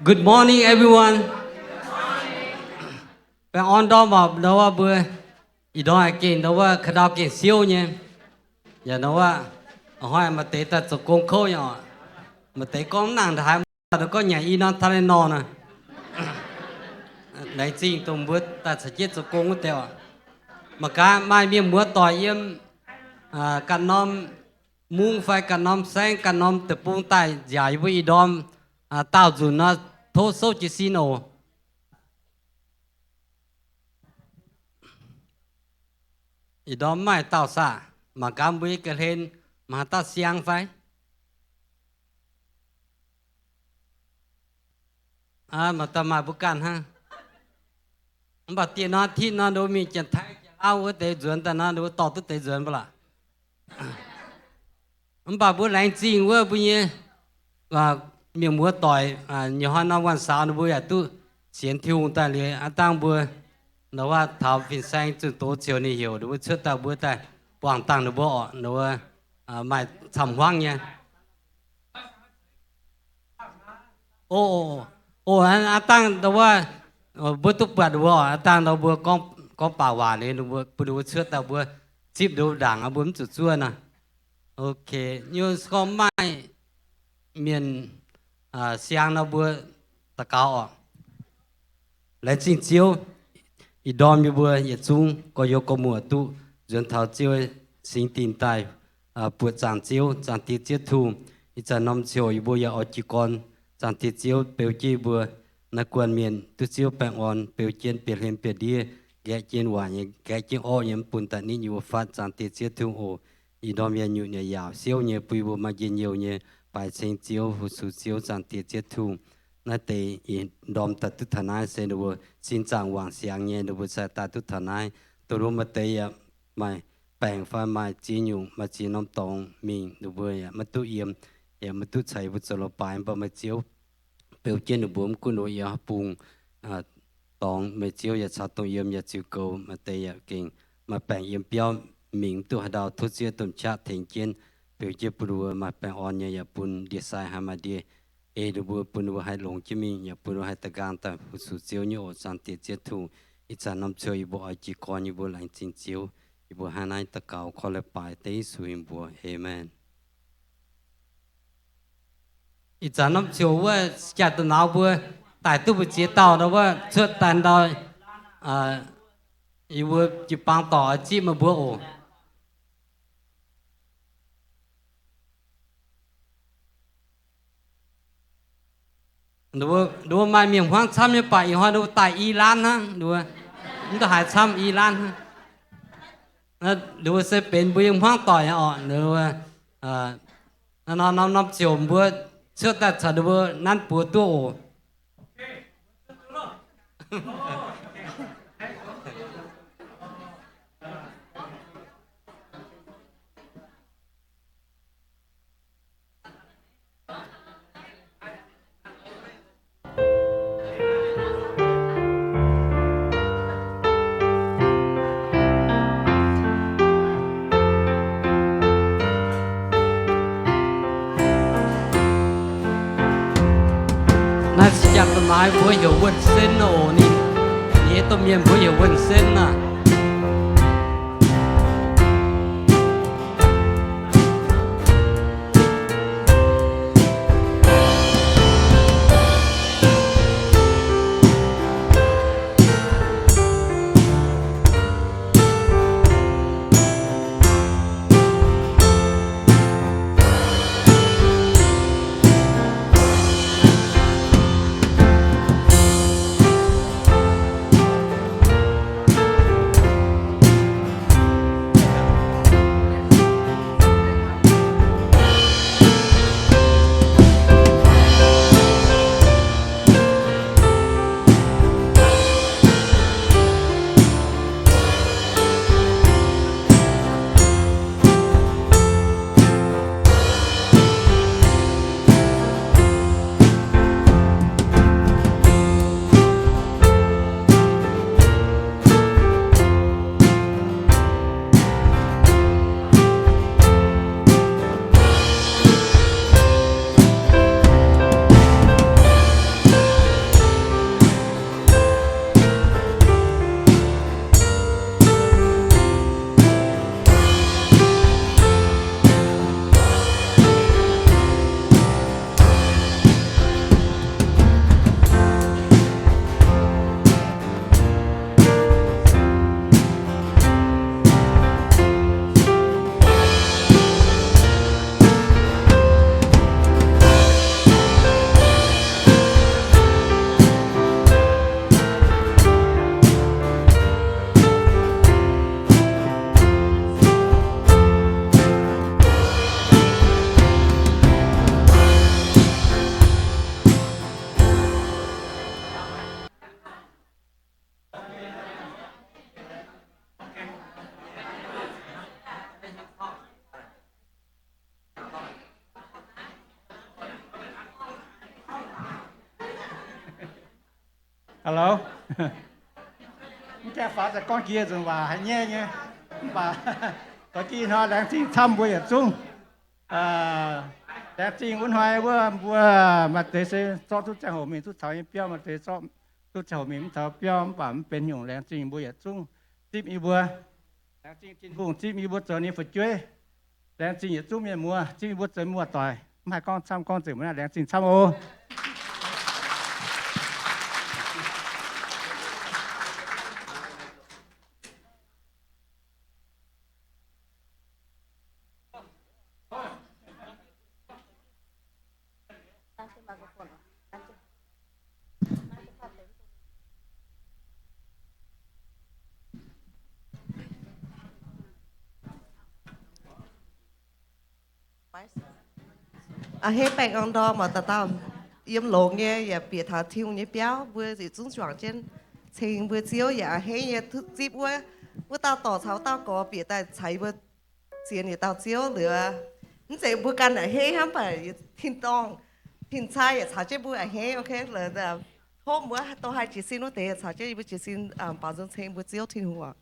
Good morning, everyone. Bạn on đó mà đâu à bữa, ý đó là kiện đâu à khởi đầu kiện siêu nhé. Giờ đâu à, hỏi mà tế ta chụp công khôi nhở, mà tế con nàng đã hai mà có nhà y non thay non à. Đấy chính tụi bữa ta sẽ chết chụp công của tèo. Mà cả mai miếng bữa tỏi yếm, cả nom muông phải cả nom sáng cả nom tập trung tại giải với ý đom, tạo dù nó thô sâu chỉ xin ổ. Ý đó mai tạo xả mà cam bưới cái lên mà ta xiang phải mà ta mà bukan ha bà tiền nó thì nó đâuมีchân thái ao cái tế duyên ta nó đâu tỏ tức tế duyên bả bà bữa lạnh chính quá bây giờ và miệng múa tỏi nhiều hơn nóวันเสาร์nó bữa tu chiến thiêu ta liền tăng bữa nóว่าthảo phiền xanh từ tối chiều này hiểu đúng trước ta bữa ta quảng tăng nó bỏ nó mày thầm hoang nha ô tăng nóว่าbữa tục bật bỏ tăng nó bữa con bảo hòa này nó bữa trước ta bữa chip đồ đảng bữa chụp chua nè ok như con mai miền xiang nó bữa ta cao lấy chính chiếu ý đom như bữa nhiệt chung có yêu có mùa tu duyên thảo chiếu sinh tin tài buộc giảng chiếu giảng tiết chiết thu ý cha năm chiều ý bữa ở chỉ con giảng tiết chiếu biểu chi bữaนักกวนเมียนตุเสียวแปงอ่อนเปียวเจียนเปียเห็นเปียดีแกเจียนหวานยังแกเจียนอ้อยังปุ่นแต่นี้อยู่ฟัดจันติเสียทุ่งโออีดอมยันอยู่เนี่ยยาวเสียวเนี่ยปุยบัวมาเย็นเยียวเนี่ยไปเชิงเจียวหูสูเสียวจันติเสียทุ่งนั่นเตอีดอมตัดตุทนายเซนบัวสินจางหวางเสียงเนี่ยบัวใส่ตาตุทนายตัวรู้มาเตยไม่แปลงฟ้ามาจีนอยู่มาจีนน้ำตองมิงบัวมาตุเอี่ยมมาตุใส่บุษโลปายมาเจียวเปียวเจนบุ๋มกุนโอยาปุงตองเมื่อเจียวอย่าชาตงเยี่ยมอย่าจิวโกมาเตยเก่งมาแปลงเยี่ยมเปียวหมิงตัวดาวทุเสียตุนชาถึงเจนเปียวเจปรัวมาแปลงอ่อนอย่าปุนเดียสายหามาเดียดูบัวปุนบัวให้หลงจิมิอย่าปุนบัวให้ตะการแต่ผู้สูเจียวนี่โอสันติเจตุอิจาน้ำเชียวอีบัวไอจีกรอีบัวหลังจินเจียวอีบัวหานายตะเกาคอลปายเตยสุยบัวเอเมนอีจานน้ำเชียวว่าจัดตัวหนาวบัวแต่ตู้บุจีต่อนะว่าเชิดตันดอยอีบัวจีปังต่อจีมาบัวโอดูมาเมียงพังซ้ำยังไปอีกฮะดูตายอีรานนะดูมันก็หายซ้ำอีรานฮะแล้วดูเสเป็นบัวยังพังต่อยอ่อนดูน้ำเชียวบัวเชื่อแต่ฉันดูนั่นปวดตัวน่าจะจับต้นไม้บัวอยู่บนเส้นโอ้นี่ต้มยำบัวอยู่บนเส้นน่ะ Alo. Cái phá là con kia rồi và hãy nghe nhé. Và có kia nó đang xin thăm buổi ở chung. Đang xin muốn hỏi vừa mà thế sẽ cho chút trang hồ mình chút thảo biểu mà thế cho chút trang hồ mình thảo biểu vàเป็นอยู่đang xin buổi ở chung. Tiếp ý vừa. Đang xin kinh vùng tiếp ý vừa trở nên phải chơi. Đang xin ở chung miền mùa, tiếp ý vừa trở mùa tỏi. Mai con thăm con tử mới là đang xin thăm ô. Hết bạch ông đo mà tao yếm lộn nghe và biệt thảo thiêu nhé béo vừa gì chúng chọn trên trình vừa chiếu và hết nhé thức dịp vừa tao tỏ cháu tao có biệt tại chạy vừa tiền thì tao chiếu nữa nó sẽ vừa căn ở hết không phải thiên tông thiên sai và cháu chơi vừa ở hết ok là hôm bữa tao hai chỉ xin nó thế cháu chơi vừa chỉ xin bảo dân trình vừa chiếu thiên hùa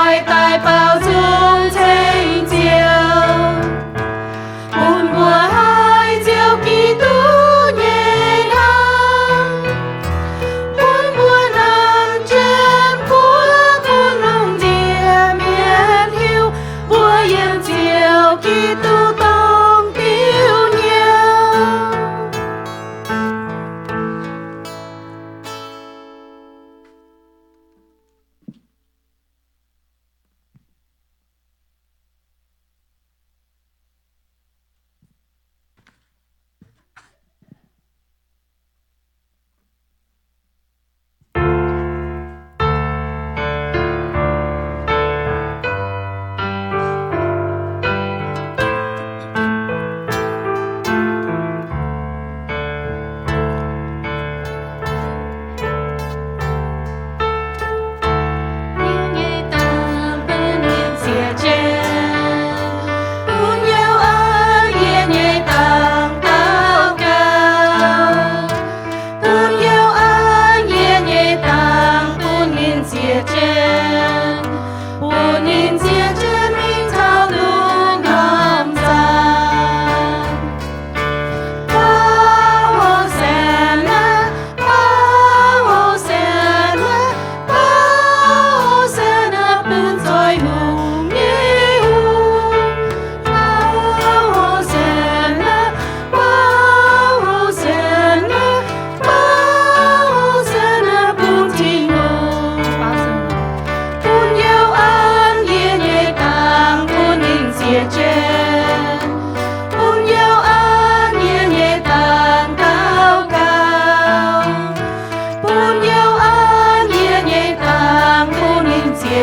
Hãy subscribe cho kênh Ghiền Mì Gõ để không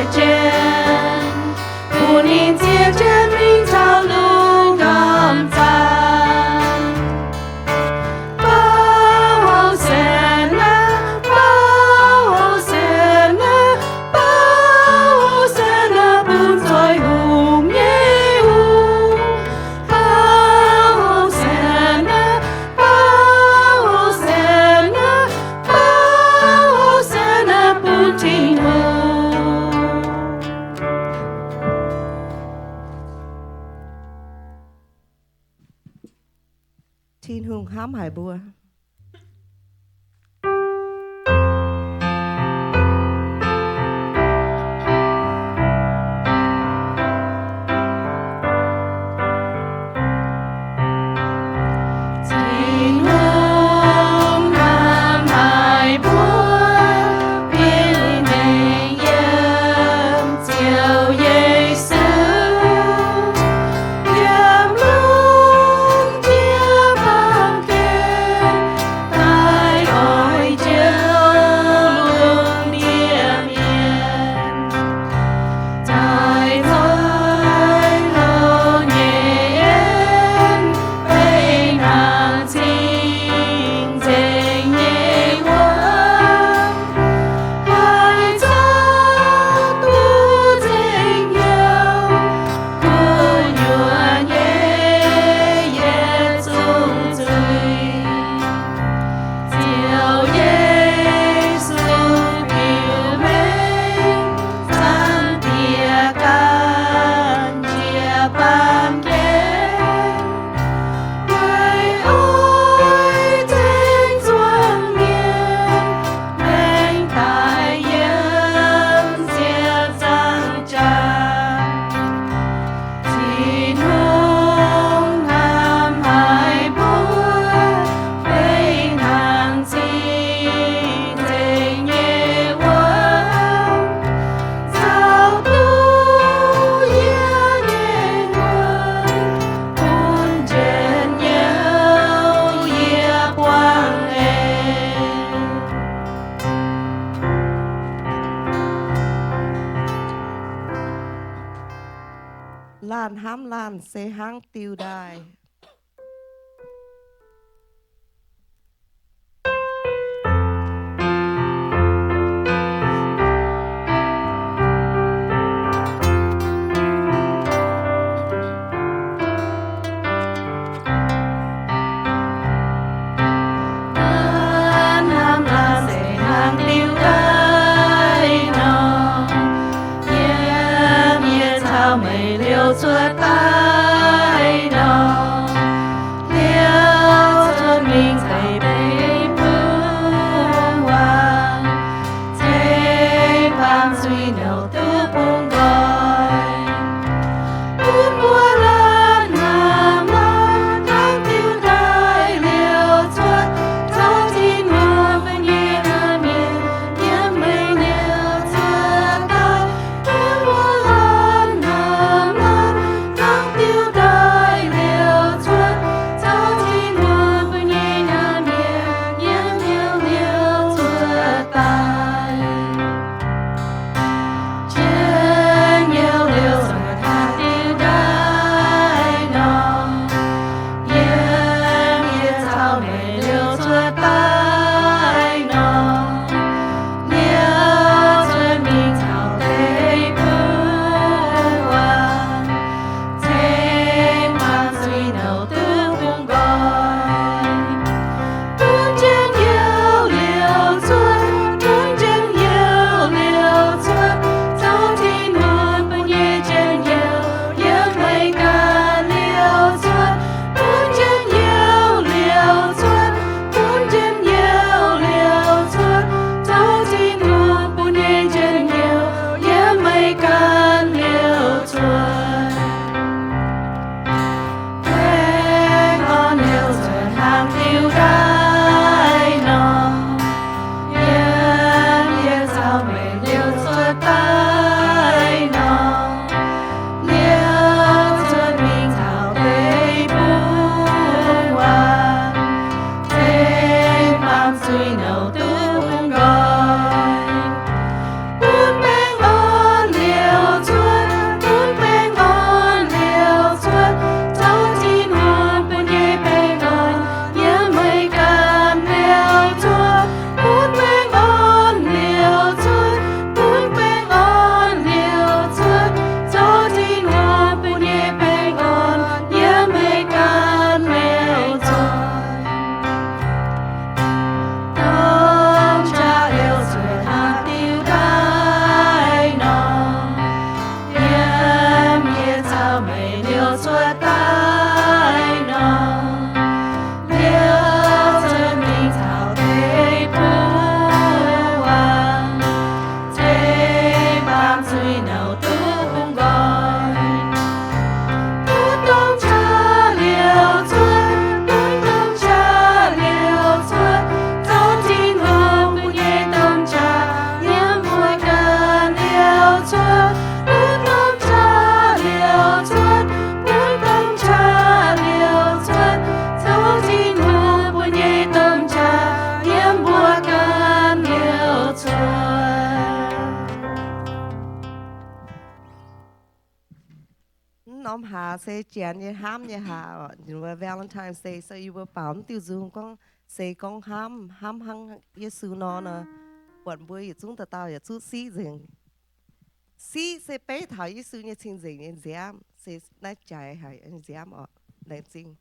bỏ lỡ 年节真明朝路咁站。保神啊，保神啊，保神啊，不在乎耶乌。保神啊，保神啊，保神啊，不停呼。Thiên hương hám hải bùa. Thiên hương hám hải bùa, bên mình em chiều Giêsu. Em luôn chia bằng kề, tai ôi chiều luôn điềm nhiên. Trời thôi lâu nhẹ em, bên hàng chính tình nhẹ quá. Hai ta tu tình nhau, cứ nhựa nhẹ nhẹ chung tươi. Chiều Giêsu yêu mến, sang tia can chia ban kén. Người ơi thanh xuân miên, bên tai yên diệt răng tràn. Xin hương hàm hải búa, bên hàng xin tình nhẹ quá. Sao tu yên yên quân, quân trên nhau yên quang em. Lan hám lan sẽ háng tiêu đài. Lan hàm lan sẽ hàng tiêu đài nọ. Yếm yếm thảo mây liêu chuột tai nọ. Liêu chuột mình thầy bê phương hoàng. Thế vang duy nấu tu bông gọi. Bún bùa lan hàm lan, tháng tiêu đài liêu chuột. Thâu thiên hoa bên nhẹ miền, nhẹ mây liêu chuột tai. Bún bùa lan hàm lan, tháng tiêu đài liêu chuột. Thâu thiên hoa bên nhẹ miền, nhẹ liêu chuột tai. Trên nhiều liêu chuột tháng tiêu đài nọ. Yếm yếm thảo mây liêu chuột tai nọ. Liêu chuột mình thảo tây phương hoàng. Thế mang duy nấu tư bông gọi. Bún trên nhiều liêu chuột, bún trên nhiều liêu chuột. Thâu thiên hoa bên nhẹ trên nhiều, yếm mây ca liêu chuột. Bún trên nhiều liêu chuột, bún trên nhiều liêu chuột. Thâu thiên hoa bên nhẹ trên nhiều, yếm mây ca liêu chuột. Thế ngon liêu chuột hàng tiêu đài nọ. Yếm yếm sao mây liêu chuột tai nọ. Liêu chuột mình thảo tây phương hoàng. Thế mang duy nấu tu bông gọi. Bún beng on liêu chuột, bún beng nom hà sẽ chén như ham như hà như Valentine's Day so you will bảo tiêu dùng con sẽ con ham hăng Giêsu nó nè bọn bữa chúng ta tao chút xí rừng xí sẽ bé thảo Giêsu như chính rừng như giảm sẽ nát trái hay như giảm ở lãng chính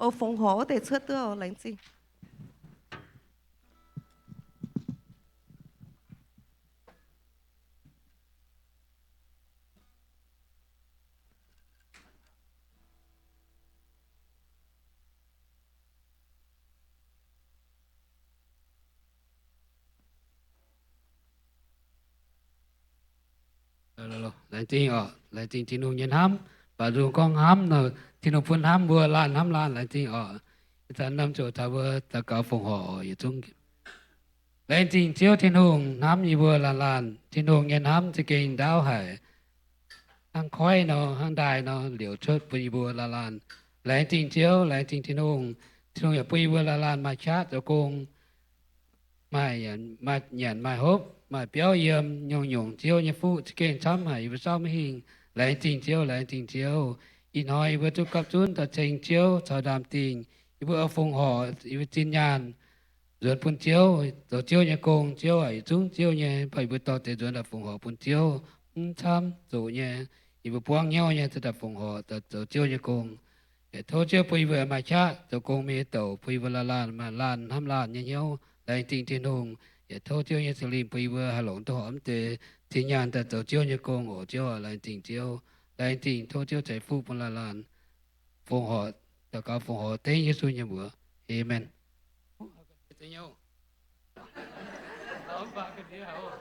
ô phong hổ để xuất đưa lãnh chính lãnh chính lãnh chính thiên hùng nhân ham và dùng con ham nè thiên hùng phun ham vừa ham lan lãnh chính ta nằm chỗ ta vừa ta cao phong hổ ở trong lãnh chính chiếu thiên hùng ham như vừa lan thiên hùng nhân ham chỉ kinh đáo hải hàng khói nó hàng đài nó liều chốt bùi vừa lan lãnh chính chiếu lãnh chính thiên hùng ở bùi vừa lan mà chat ở cùng mai nhận mai hốp mà biểu hiện nhung nhung chiếu như phụ chỉ kinh chấm hải vừa sau mới hình lãnh chính chiếu in hoi vừa chúc cấp chun ta chênh chiếu chào đàm tình vừa phùng họ vừa tin nhàn ruột phun chiếu tổ chiếu nhà công chiếu ấy chúng chiếu nhà phải vừa to để ruột là phùng họ phun chiếu tham tổ nhà vừa buông nhau nhàจะphùng họ tổ chiếu nhà công thô chiếu phải vừa mà cha tổ công mi tổ phải vừa là lan mà lan ham lan nhà nhau đại tình thiên hùng thô chiếu nhà xử lý phải vừa hà lộn tổ ấm từ tin nhàn ta tổ chiếu nhà công ở chiếu lại tình chiếu đại tình thô chiếu chạy phu phân là lan phùng họ tất cả phùng họ tế như suy nhà bữa amen. Senhor. Opa, que dia, ô.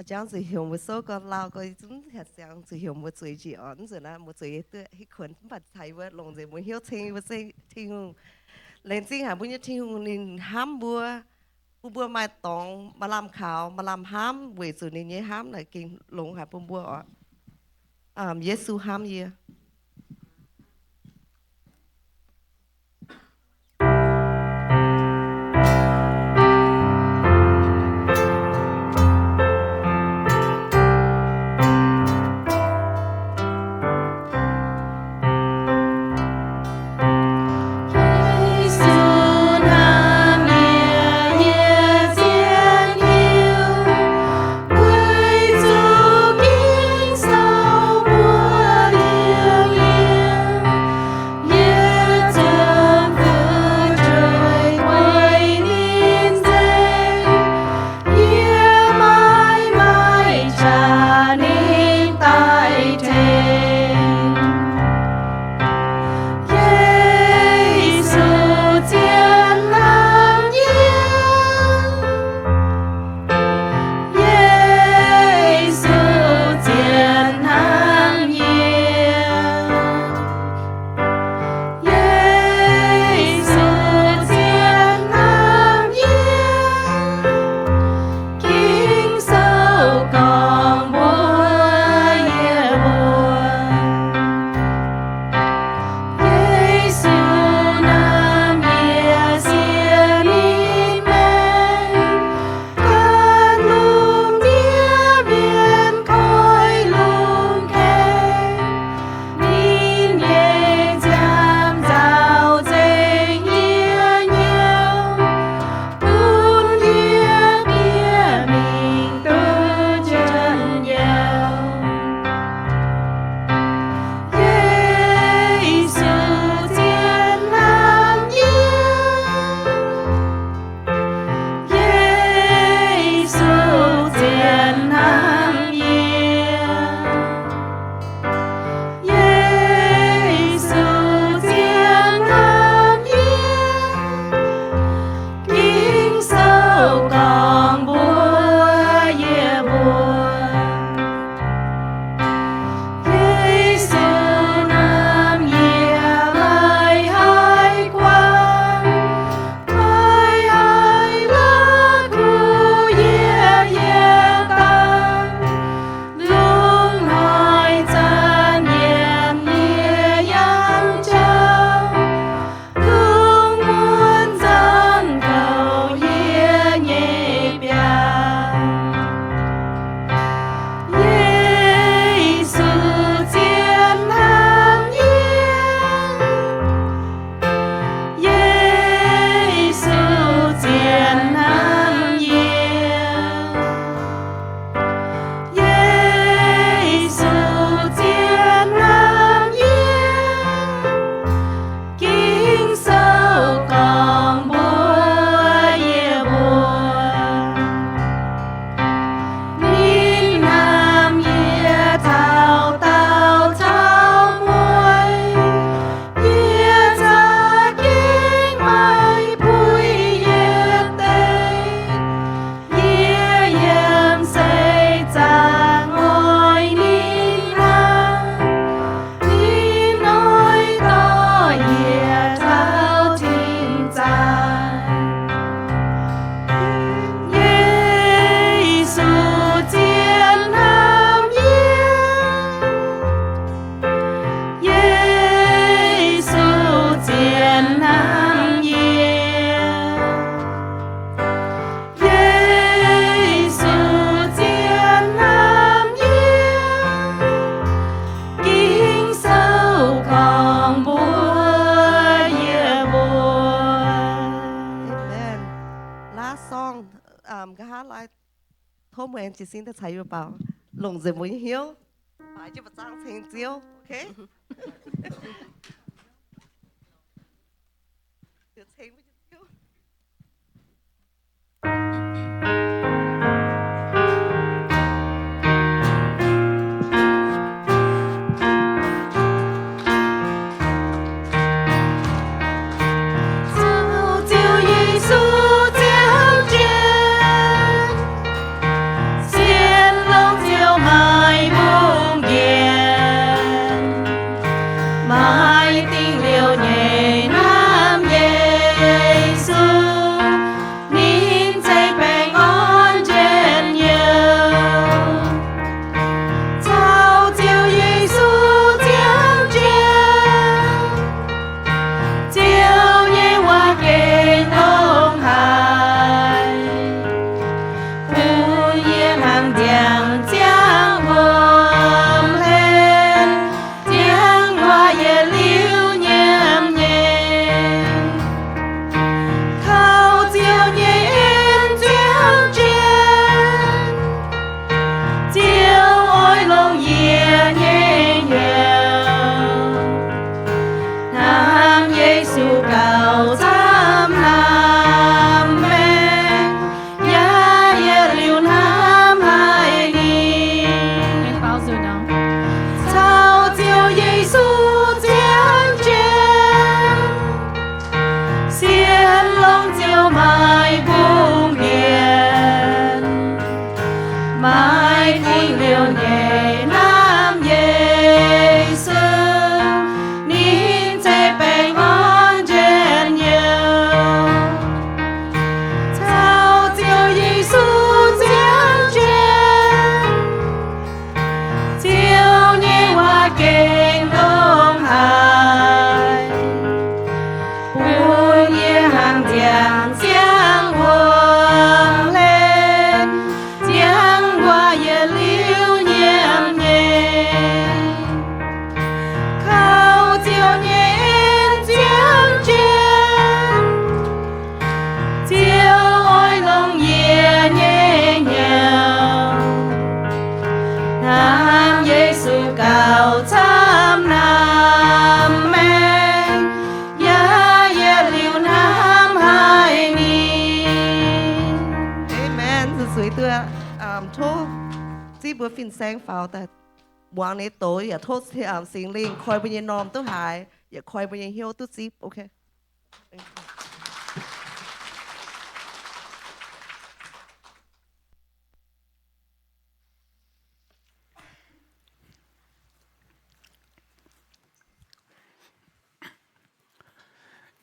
Chẳng sử dụng một số con lao coi chúng thật chẳng sử dụng một嘴chỉ ổn rồi là một嘴tự hít khuẩn bật thầy với lòng gì muốn hiểu thiên với sinh thiên hùng lên sinh hả bây giờ thiên hùng nên hám bua mai tòng mà làm khảo mà làm hám về sự nên nhớ hám là kinh lồng hả bua Giêsu hám gì Hãy subscribe cho kênh Ghiền Mì Gõ để không bỏ lỡ thô mùi em chỉ xin ta chạy vào bảo lồng dần muốn hiếu phải cho bà trang thành chiếu ok được thành với chiếu bữa phim sáng pháoแต่วันนี้โตอย่าโทษที่สิ่งลิงคอยไปยันนอมต้องหายอย่าคอยไปยันเหี่ยวตุ๊ดซิบโอเค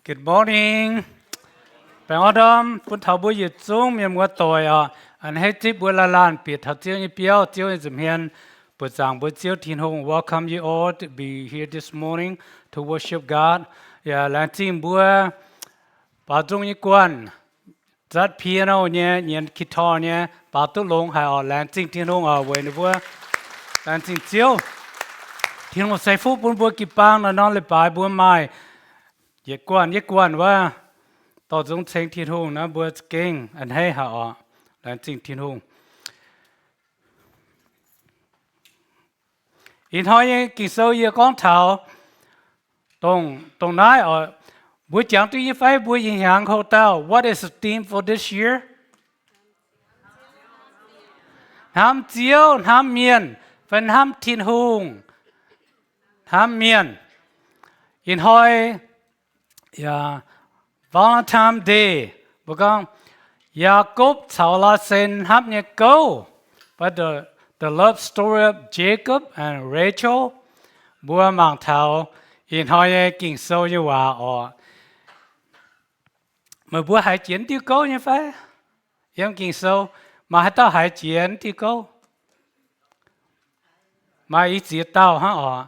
Good morning. Bạn Adam, phút thảo buổi dự chung miền mua tỏi anh hay tiếp buổi la lan biệt thảo chiếu như béo chiếu như dùm hiền buổi giảng buổi chiếu thiên hồng welcome you all to be here this morning to worship God. Yeah, lan team buổi bảo trung như quan rất piano nhé, nhện guitar nhé, bảo tu long hay lan team thiên hồng về nữa buổi lan team chiếu thiên hồng say phút buổi kịp bang là non lệ bài buổi mai. ยิ่งกวนว่าต่อจงเชิงที่ทุ่งนะบัวเก่งอันให้หาออกหลังจริงที่ทุ่งอินทอยกินโซเยก้องเท้าตรงนั้นบัวจังตัวยี่ไฟบัวยิงหางเขาเต้า What is the theme for this year น้ำเจียวน้ำเมียนเป็นน้ำทินหุงน้ำเมียนอินทอยYeah, Valentine's Day. Because Jacob Saulasen have not go, but the love story of Jacob and Rachel, Bua Mang Tao, in Hoye King So You Are or mà bữa hải chiến tiêu câu như phải, em King So mà hai tao hải chiến tiêu câu, mà ý chỉ tao hả ở,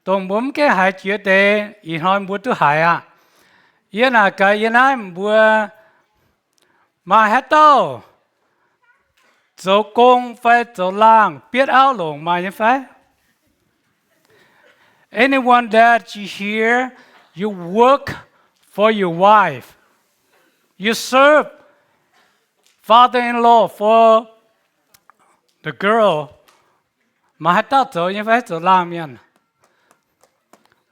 tông bốn cái hải chiến để in Hoye bữa tu hải à. Yên à cái yên ai bữa mà hết đâu dấu công phải dấu lang biết áo lồng mà như phải anyone that you hear you work for your wife you serve father-in-law for the girl mà hát tao chỗ như vậy chỗ làm miền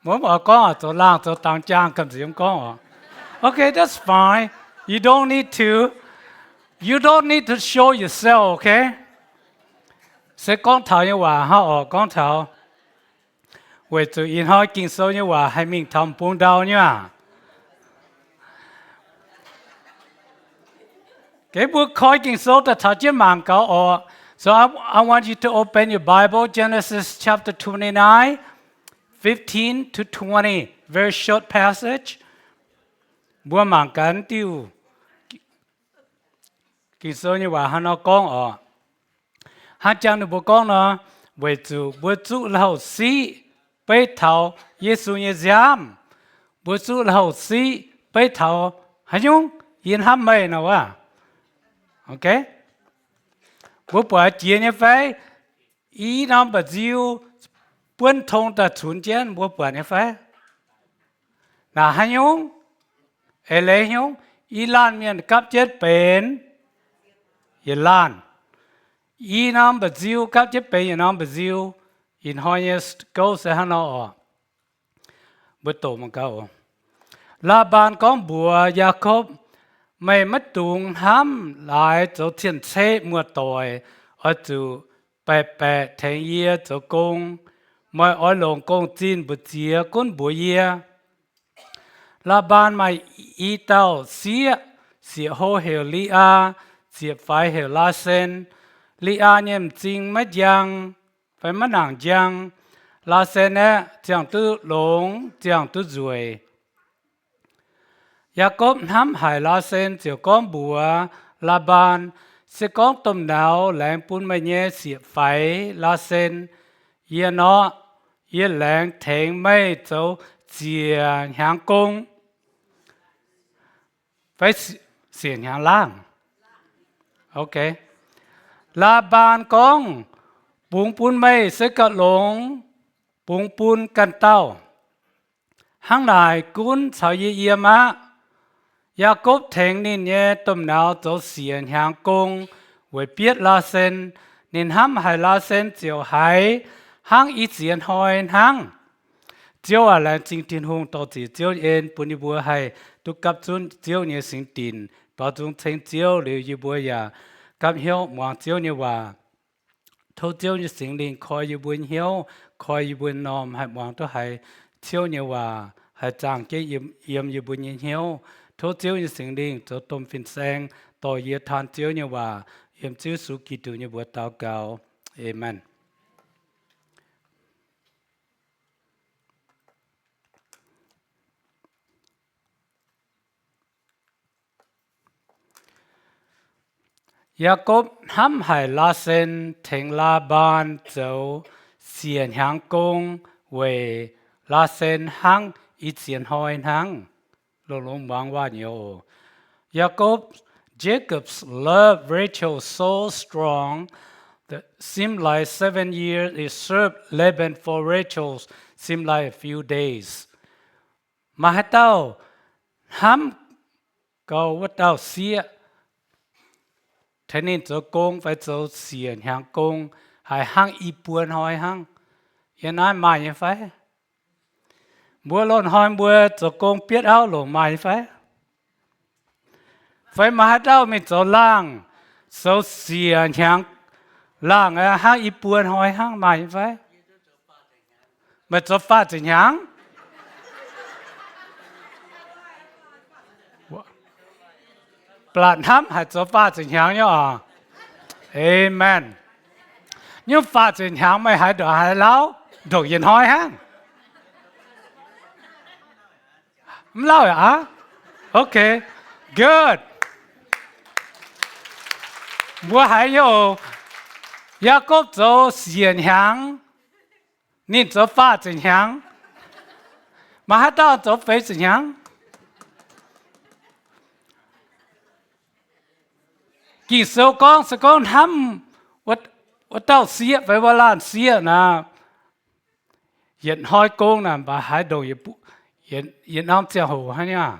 muốn bỏ con ở chỗ làm chỗ tăng trang cầm gì con à okay that's fine you don't need to show yourself okay sẽ con thảo như hòa ha ở con thảo về từ in hỏi kinh sâu như hòa hay mình thầm buông đau nhá cái bước khói kinh sâu ta thảo chỉ mang cáo ở so I want you to open your Bible Genesis chapter 29 15 to 20 very short passage bữa mang cán tiêu kinh sâu như hòa nó con ở hát trang được bố con nó về chủ bữa chủ lâu sĩ bây thảo Giêsu như giam bữa chủ lâu sĩ bây thảo hay nhung yên ham mê nào à ok bữa bữa chia như vậy ý năm bữa diêu buôn thông ta chuẩn chiến bữa bữa như vậy là hay nhung ele nhung ý lan miền cáp chết bền yên lan ý năm bữa diêu cáp chết bền yên năm bữa diêu in honest câu sẽ hắn nó bữa tổ mà câu là bạn con bùa Jacob mày mất tung ham lại chỗ thiên thế mua tỏi ở chỗ bè bè thành ye chỗ công mày ở lòng công tin bữa chia con bùa ye là bạn mày ý tao xia hồ hiểu Lia xia phải hiểu La Sen Lia nhầm chính mất giang phải mất nàng giang La Sen nè chẳng tư lông chẳng tư ruồi Jacob nắm hải La Sen chiều con bùa La Ban sẽ con tôm nào lẹng bún mày nhẹ xịt phải La Sen yên nó yên lẹng thèn mày châu chia hàng công phải xiển hàng lang ok La Ban con bún mày sẽ cắt lông bún căn tao hàng này cún sao yên mà Jacob thèn nín nhẹ tôm nào chỗ xiển hàng công với biết La Sen nín hăm hải La Sen chiều hải hàng ít xiển hỏi hàng chiều à là chính tin hùng tổ chỉ chiều yên bún đi bùa hải tu cấp chun chiều nhẹ sinh tin bảo chúng thành chiều liều như bùa ya cấp hiếu mong chiều như hòa thâu chiều như sinh linh coi như bùn hiếu coi như bùn nòm hải mong tôi hải chiều như hòa hải chàng cái yếm như bùn hiếu thâu chiếu như sinh linh cho tôm phình sen tỏi yết than chiếu như hòa yếm chiếu su kỳ tu như bữa tao cao amen Jacob hăm hải La Sen thèn La Ban châu xiển hàng công về La Sen hàng ít xiển hỏi hàng Lông bang wa nhiều. Jacob's love Rachel so strong that seemed like 7 years. It served Laban for Rachel seemed like a few days. Mà hai tao ham cầu với tao xia. Thế nên cho công phải cho xiển hàng công hay hàng y buồn hỏi hàng. Hiện nay mà như phải. Bữa lon hỏi bữa cho công biết áo lồng mày phải mà đâu mình cho lang số xiển hàng lang hàng y buồn hỏi hàng mày phải mà cho phát triển hàng bạn ham hay cho phát triển hàng nhá amen nhưng phát triển hàng mày hay đòi hay lão đòi yên hỏi hàng lâu à? Okay, good. Bữa hay yo, Jacob cho xiển hàng, nên cho phát triển hàng, mà hai ta cho phát triển hàng. Kỳ số con hăm, what tao xía phải vào lan xía na, hiện hỏi con na bà hai đồ yên ông chia hồ hay nhá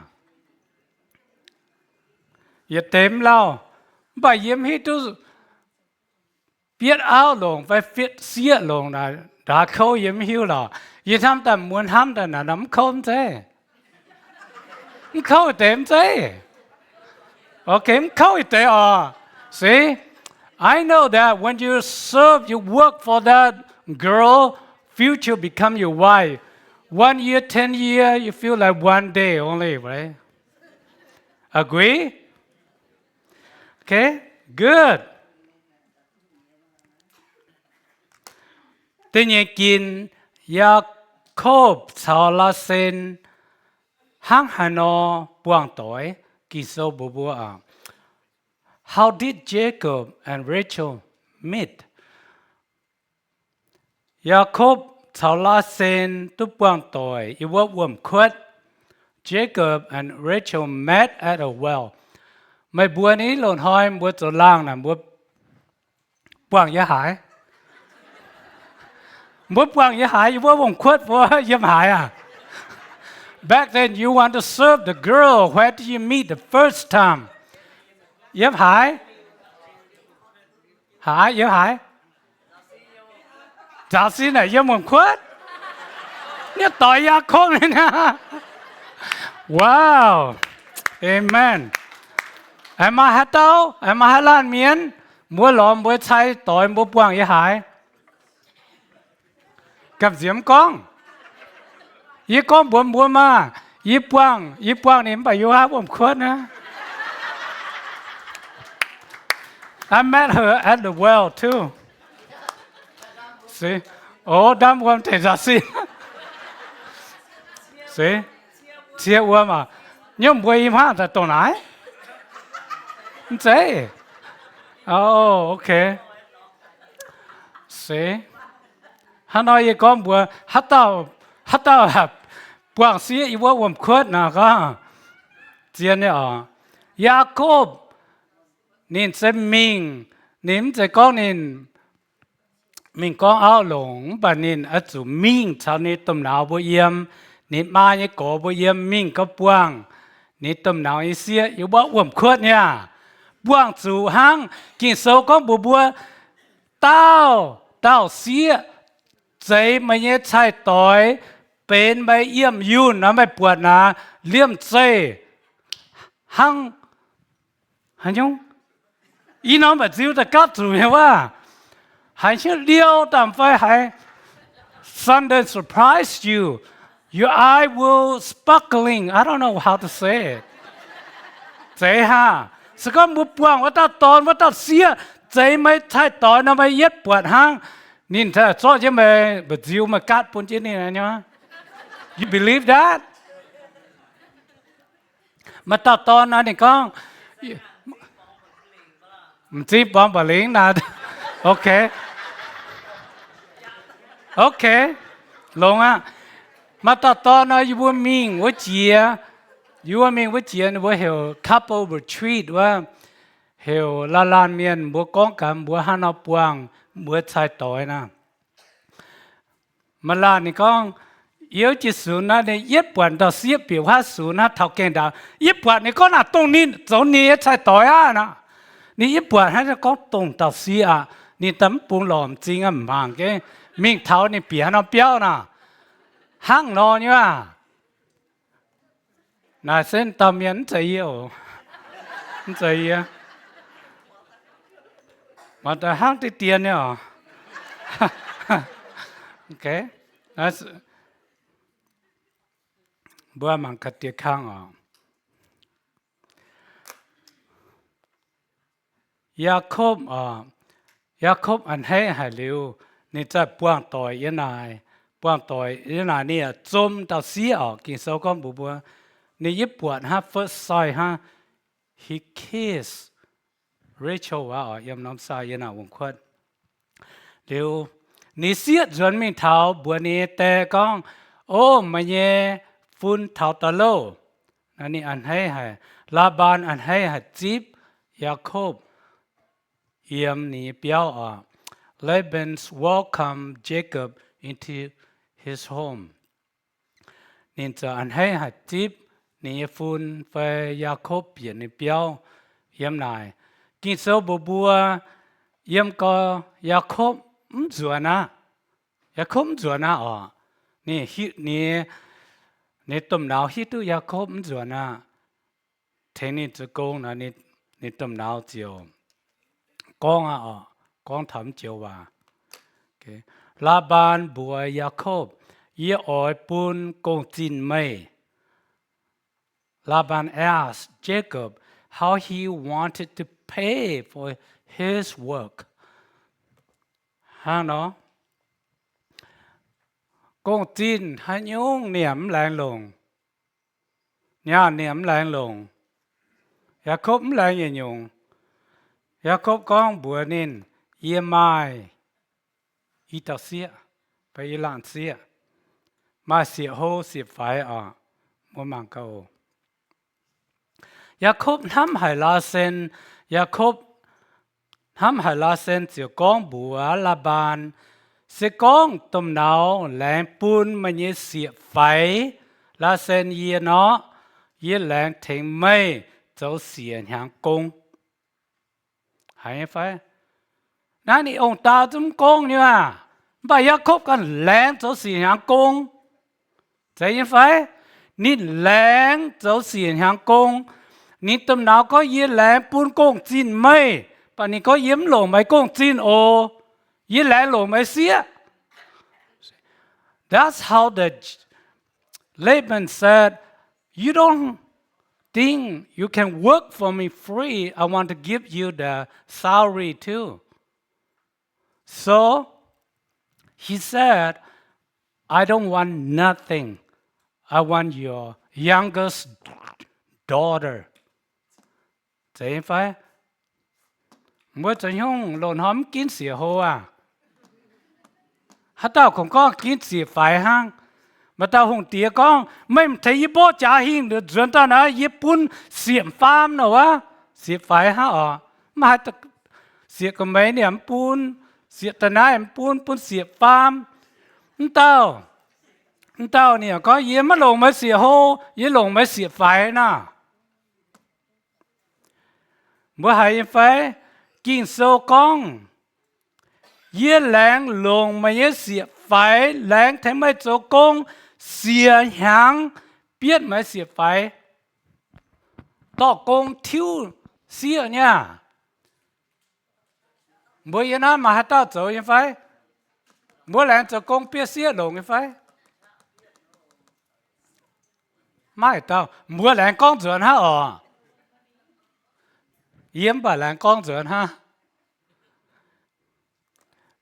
yên tém lao bà yếm hết tu biết áo lồng phải biết xiết lồng là đã khâu yếm hiu là y tham ta muốn ham ta là nắm khâu thế khâu tem thế okay khâu thế à see I know that when you serve you work for that girl future become your wife 1 year 10 years you feel like one day only right agree okay good tuy nhiên kinh Jacob sau là sen hang hano buang tối kỳ sâu bùa bùa à how did Jacob and Rachel meet Jacob sau là sen tu buang tối yêu vợ khuất Jacob and Rachel met at a well mấy bùa ní lồn hoi bùa chỗ lang là bùa buang giá hải bùa buang giá hải bùa vòng khuất bùa yếm hải à back then you want to serve the girl where did you meet the first time yếm hải yếm hải giáo sư này yếm vòng khuất nhớ tội gia khôn này nè wow amen em mà hát tao em mà hát lan miến mua lòm mua chay tội mua buông vậy hải gặp diễm con y con buồn buồn mà y buông này phải yêu hát buồn khuất nữa I met her at the well too see oh đam quan thể ra xin see chia qua mà nhưng buổi im hát là tổ nái thế oh okay see hắn nói con bữa hát tao buông xí yêu vợ khuất nè có tiền này à Jacob nên sẽ nên sẽ có nên mình có áo lồng và nên ở chỗ mình cho nên tôm nào bữa yếm nên mai như cổ bữa yếm mình có buông nên tôm nào ý xía yêu vợ khuất nha buông chủ hang kinh sâu con bùa tao xíaใจไม่ใช่ใช่ต่อยเป็นไม่เยี่ยมยุ่นนะไม่ปวดนะเลี่ยมใจหังยงอีน้องแบบจิ้วแต่กัดถูกไหมว่าหายเชื่อเลี้ยวตามไฟหาย Sunday surprise you your eye will sparkling I don't know how to say it ใจฮะสก็มุบปวงว่าตาตอนว่าตาเสียใจไม่ใช่ต่อยนะไม่เย็ดปวดหังนี่ถ้าซ้อจะไม่แบบจิวมากัดปุ่นจีนี่นะเนี่ย you believe that มาตัดตอนนั้นนี่ก็มันจีบบอมบ์ลิงนะโอเคลงอ่ะมาตัดตอนนั้นอยู่ว่ามิงว่าเจียนี่ว่าเฮล couple retreat ว่าเฮลลาลานเมียนบัวก้องกันบัวฮานอปวงบัวชายต่อยนะมาลานี่ก็เยอะจิสูนะเนี่ยเย็บปวดต่อเสียเปียวว่าสูนะเท่าแกงดาวเย็บปวดนี่ก็น่ะตรงนี้ตรงนี้ชายต่อยอ่ะนะนี่เย็บปวดให้ก็ตรงต่อเสียนี่ตั้มปูหลอมจริงอ่ะบางแกมิ่งเท้านี่เปียน้ำเปี้ยวนะห้างนอนอยู่อ่ะน่าเส้นตำยันใจเยี่ยวใจเยี่ยมาแต่ห้างที่เตียนเนี่ยโอเคนั่นบัวมันกัดเตียข้างอ่ะยาคบอันให้หายเร็วนี่จะป้วงต่อยยันนายเนี่ยจมต่อเสียออกกินเสาก้อนบัวในญี่ปุ่นฮะ first sight ฮะ he kissed Rachel ว่าอ๋อยำน้ำสายยันน่ะวงควัดเร็วนี่เสียจนมีเท้าบัวนี้แต่ก้องโอ้มาเย่ฟุ้นเท้าตะโลนั่นนี่อันให้หายลาบานอันให้หายจีบยาโคบเยี่ยมนี่เปียวอ่ะ Laban welcome Jacob into his home นี่จะอันให้หายจีบนี่ฟุ้นไปยาโคบเปลี่ยนนี่เปียวเยี่ยมนายกินเสาบัว yếm có Jacob rùa na Jacob rùa na nè nè tôm nào hít tu Jacob rùa na thế nên chỉ công là nè tôm nào chiều con con thầm chiều và okay. Laban bùa Jacob ye oi pun công tin mây Laban asked Jacob how he wanted to pay for his work. Ha nó. Con tin hay nhung niệm lạng lùng. Nhà niệm lạng lùng. Jacob lạng nhẹ nhung. Jacob con bùa nên ye mai. Y tao xịa. Phải y lạng xịa. Mà xịa hô xịa phải mua mạng cầu. Jacob nắm hải la sen. Jacob nắm hải la sen chiều con bùa Laban. Sẽ con tôm nào làng bún mà như xịa phải là sen yê nó yê làng thành mây cháu xịa hàng công hay phải nãy này ông ta cũng công như à bà yá khócกันlàng cháu xịa hàng công thấy như phải nít làng cháu xịa hàng công nít tôm nào có yê làng bún công chín mây bà nít có yếm lỗ mấy công chín ô yê làng lỗ mấy xịa That's how Laban said, you don't think you can work for me free. I want to give you the salary too. So he said, I don't want nothing. I want your youngest daughter. Thấy phải? Mới cho nhung lộn hóm kín xỉa hô à? Hát tao không có kiến sĩ phải hang mà tao không tía con mấy thấy bố trả hình được dẫn ta nói yếp bún xiêm phàm nào á xiêm phải ha mà ta xiêm cái mấy này em bún xiêm ta nói em bún xiêm phàm tao nè có yếm mà lồng mấy xiêm hô yếm lồng mấy xiêm phải nè bữa hay phải kinh sâu con yết làng lồng mà yết xịa phải làng thế mấy chỗ công xịa hàng biết mấy xịa phải tao công thiếu xịa nha bữa yên á mà hát tao chỗ yên phải bữa làng chỗ công biết xịa lồng yên phải mai tao bữa làng con chuẩn ha yếm bà làng con chuẩn ha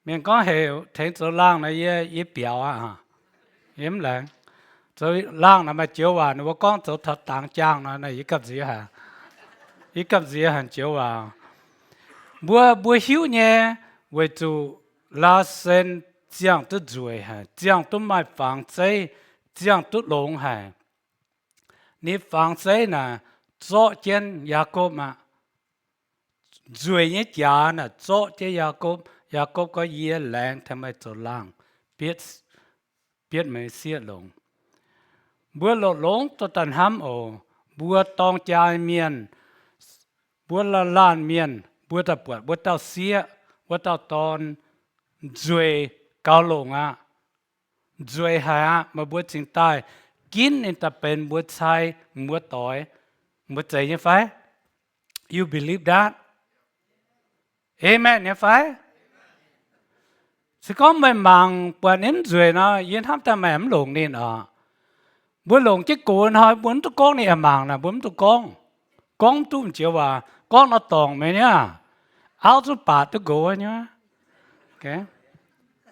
mình có hiểu thấy chỗ lang này ye biểu à yếm làng chỗ lang này mà chiếu vào nó con chỗ thật tàng trang nó này ý cấp gì hả ý cấp gì hả chiếu vào bữa hiếu nhé với chủ la sen giang tu ruồi hả giang tu mai phẳng giấy giang tu lông hả ni phẳng giấy nè chỗ trên Jacob mà ruồi nhé giá nè chỗ trên Jacob có yê làng tham ai chỗ lang biết mấy xia lông bữa lột lông cho tận hám bữa tông trái miên bữa lan miên bữa ta bột bữa tao xia bữa tao tòn ruồi cao lông ruồi hà mà bữa chính tai kín nên taเป็นbữa chai bữa tỏi bữa chạy như phải you believe that amen như phải sẽ có mấy mảng bữa nếm rồi nó yên hấp ta mềm lồng nên bữa lồng chiếc cổ nó bữa tụi con này mảng là bữa tụi con tụi chiều vào con nó tòng mày nhá áo tụi bà tụi cổ nhá ok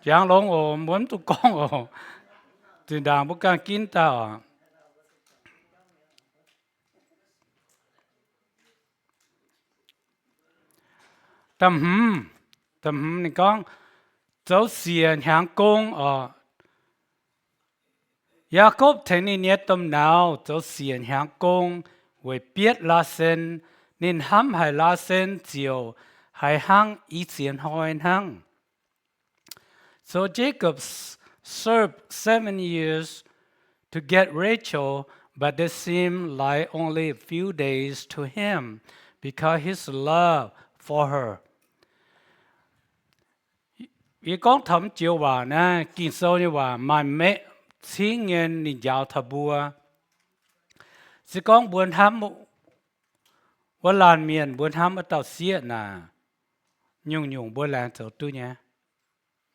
giang lồng bữa tụi con từ đàng bữa càng kín ta tầm này con cháu xiên hàng công Jacob thấy nên nhớ tâm nào cháu xiên hàng công với biết la sen nên hăm hay la sen chiều hay hang ý xiên hỏi hang so Jacob served 7 years to get Rachel but it seemed like only a few days to him because his love for her vì con thấm chiều vào nè kinh sâu như vào mà mẹ xin nghe nhìn giáo thà bùa chỉ con buồn thămว่าลานเมียนบนทำมาต่อเสียน่ะยุ่งบนแรงเจ้าตู้เนี่ย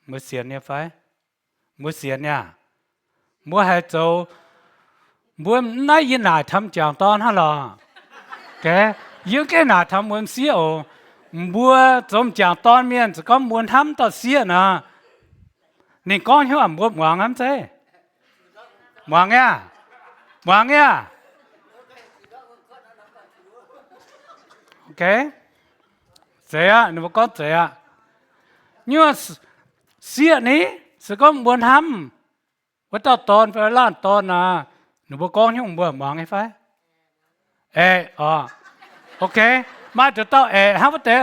เมื่อเสียเนี่ยไฟเมื่อเสียเนี่ยเมื่อให้เจ้าบนนั่นยินหนาทำจางตอนฮะล่ะแกยังแกหนาทำบนเสียโอบัวจมจางตอนเมียนจะก็บนทำต่อเสียน่ะนี่ก้อนหัวบวหวังงั้นเจ้หวังเนี่ย OK， 这样你们讲这样，因为เสียนี้是讲บนทำว่าตอนไปล้านตอนน่ะหนูบอกก้องยุ่งบ่มองไงไฟโอเคมาจะต่อฮะว่าแต่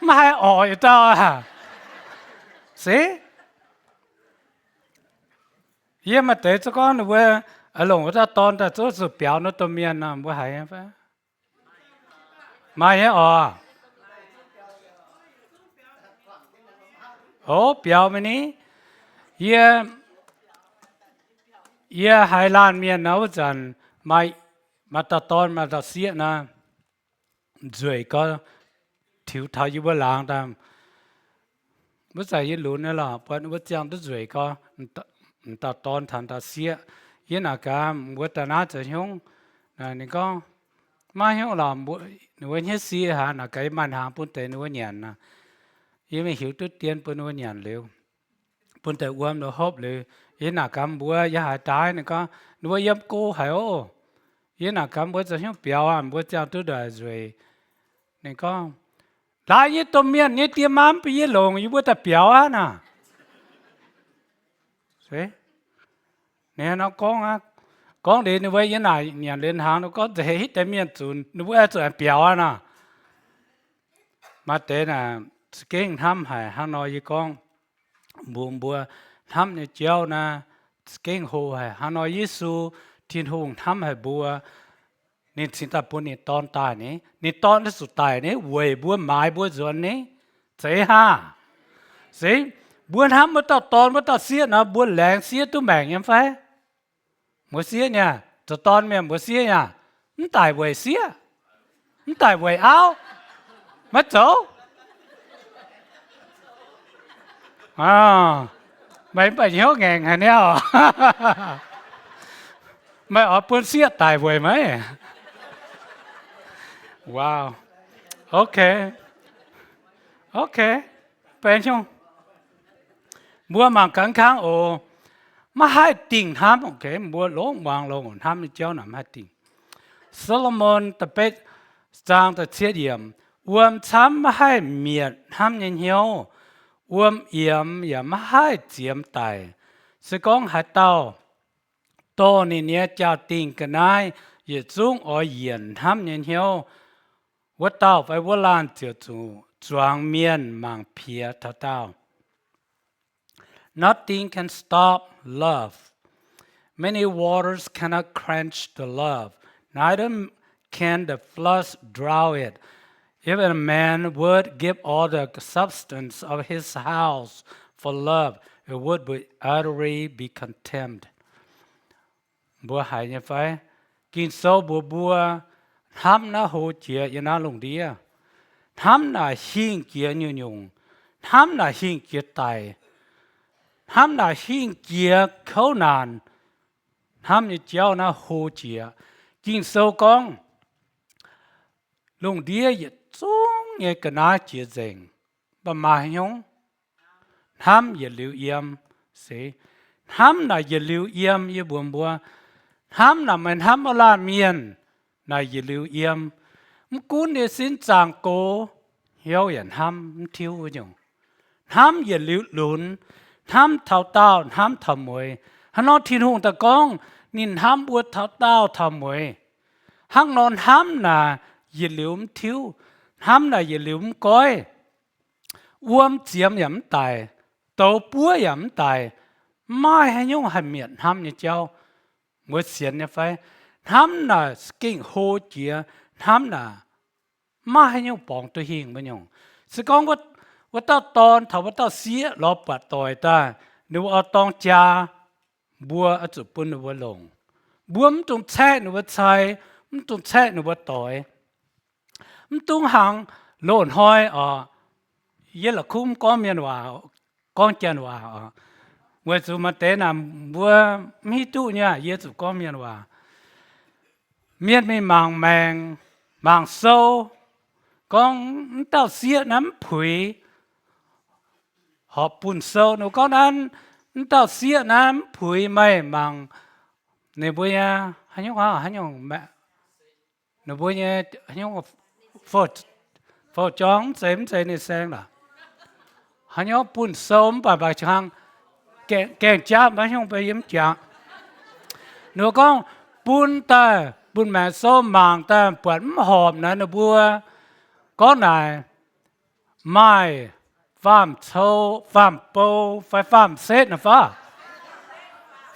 ไม่ให้ออกอยู่ต่อสิเยี่ยมมาแต่จะก้องหนูว่าหลงว่าตอนแต่ตัวสุดเปียวนั่นตัวเมียน่ะบ่หายไฟมาเยอะโอ้เปียวมันนี้เยี่ยไฮลานเมียนเอาจันมาตัดตอนมาตัดเสียนะจวยก็ถิวทาอยู่บนหลังตามเมื่อใส่ยินหลุนนี่ล่ะเพราะว่าจังตัวจวยก็ตัดตอนทันตัดเสียยินอากาศว่าแต่น่าจะยุ่งนี่ก็มาเหี่ยวหลอมหนูว่าเฮ็ดซีหาน่ะไกมันหาปุ่นแต่หนูว่าหยันนะยังไม่หิวตุ้เตียนปุ่นว่าหยันเร็วปุ่นแต่อ้วนเราฮอบเลยยันหนักกำบัวยาหายตายนี่ก็หนูว่ายับโก้หายโอยันหนักกำบัวจะเหี่ยวเปียวบัวเจ้าตัวใดสวยนี่ก็ลายยี่ตัวเมียนยี่เตรียมม้ามไปยี่หลงอยู่บัวแต่เปียวน่ะสวยเนี่ยน้องกองcon đi như vậy như này nhà lên hàng nó có thể hít tem miên chuẩn nó vừa chuẩn béo à mà thế là cái ham hải hàng nói với con buồn bùa ham này chiều na cái hồ hải hàng nói Giêsu thiên hùng ham hải bùa nên xin ta buồn này tòn tài này nên tòn nó sụt tài này về bùa mái bùa dọn này thế ha thế buồn ham mới tao xiết nó buồn lẹng xiết tôi mèn em phải một xía nha, cho con mẹ một xía nha, không tài về xía, không tài về áo, mất chỗ, mấy bài nhớ ngàn hả nè, mấy ở bên xía tài về mấy, wow, ok, bên trong, mua mang cắn kháng ồ. mà hai tình ham ok mua lỗ vàng lỗ ham đi chơi nằm hai tình Solomon tập bết trang tập chia điểm chăm hai miệt ham nhân hiếu yếm hai chiếm tài sự con hai tàu to nên nhớ chào tình cái này giờ chúng ở yên ham nhân hiếuว่าเต้าไปว่าลานเจียวจูจวงเมียนมังเพียเต้า Nothing can stop love. Many waters cannot quench the love. Neither can the floods drown it. Even a man would give all the substance of his house for love, it would be utterly be contemned. บัวหายยังไงกินโซ่บัวทำน่าโหเจียยันน่าลงดีทำน่าหิ้งเกียยุ่งทำน่าหิ้งเกียตายทำน่าหิ้งเกียเขานานทำนี่เจ้าน่าโหเจียกินโซ่กองลงดีอย่าจ้องอย่ากันน่าเจียเจงประมาณยงทำอย่าลิ้วเยี่ยมเสียทำน่าอย่าลิ้วเยี่ยมอย่าบัวทำน่ะมันทำอะไรเมียนนายอย่าลืมเยี่ยมมันกูเนี่ยสินจางโกเหี่ยวอย่างทำทิ้วอย่างทำอย่าลืมหลุนทำเท่าเต้าทำทำมวยฮันนอทิ้งหงตะกองนินทำบวชเท่าเต้าทำมวยฮังนอนทำน่ะอย่าลืมทิ้วทำน่ะอย่าลืมก้อยอ้วมเจียมหยำตายโตปัวหยำตายไม่ให้ยุ่งให้เมียนทำเนี่ยเจ้าเมื่อเสียนเนี่ยไฟทำน่ะสกิ้งโฮเจียทำน่ะมาให้ยงปองตัวหิงมันยงสกองว่า ว่าต้าตอนถ้าว่าต้าเสียรอปัดต่อยตาหนูเอาตองจาบัวจุปุ่นหนูว่าลงบัวมันต้องแช่หนูว่าใช้มันต้องแช่หนูว่าต่อยมันต้องหังโลนห้อยเยละคุ้มก้อนเมียนว่าก้อนเจนว่าเวสุมาเตนะบัวมีตู้เนี่ยเยสุก้อนเมียนว่าเมียนไม่มังแมงมังโซก้องเต้าเสียน้ำผุยหอบปุ่นโซหนูก้อนนั้นเต้าเสียน้ำผุยไม่มังในบัวเนี่ยฮันยงฮันยงแม่ในบัวเนี่ยฮันยงฟอดจ้องเต็มใจในแสงล่ะฮันยงปุ่นโซมป่าบางช่างแกงจ้าบางช่างไปยิ้มจ้าหนูก้องปุ่นตาปุ่นแม่โซมมังตาปวดหอมนะในบัวก็ไหนไม่ฟาร์มโชฟาร์มโปไฟฟาร์มเซตนะฟ้า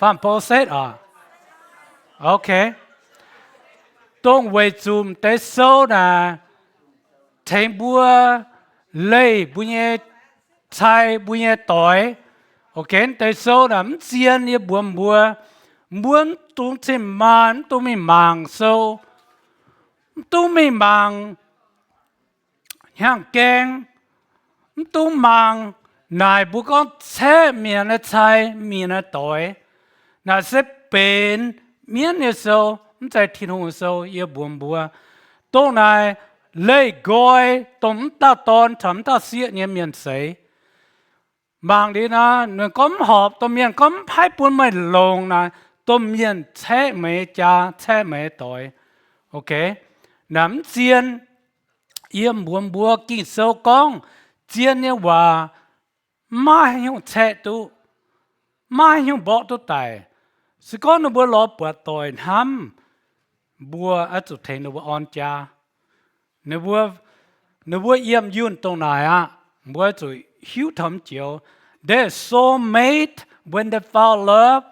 ฟาร์มโปเซตโอเคต้องเวจุมเตโซนะเทงบัวเลยบุญเย่ชายบุญเย่ต่อยโอเคเตโซนะมันเจียนเนี่ยบัวตุ้งเช่นมันตุ้งไม่มังโซตุ้งไม่มังย่างแกงตุ้มมังนายบุกอนแช่เมียนชายเมียนต่อยน่าเสเป็นเมียนโซมันใจทิ้งหัวโซเยบัวตรงนายเลยกอยตมตาตอนทำตาเสียเนี่ยเมียนใสบางดีนะหนึ่งก้มหอบตัวเมียนก้มไพ่ปุ่นไม่ลงนะตัวเมียนแช่ไม่จ้าแช่ไม่ต่อยโอเคน้ำเจียนเยี่ยมบัวกินโซกองเจียนเนี่ยว่าไม่ให้ยงแช่ตู้ไม่ให้ยงบอกตู้ตายสก้อนบัวรอปวดต่อยทำบัวอาจจะเทนบัวอ่อนจ้าในบัวเยี่ยมยุ่นตรงไหนบัวจะหิวทำเจียว they so made when they fall love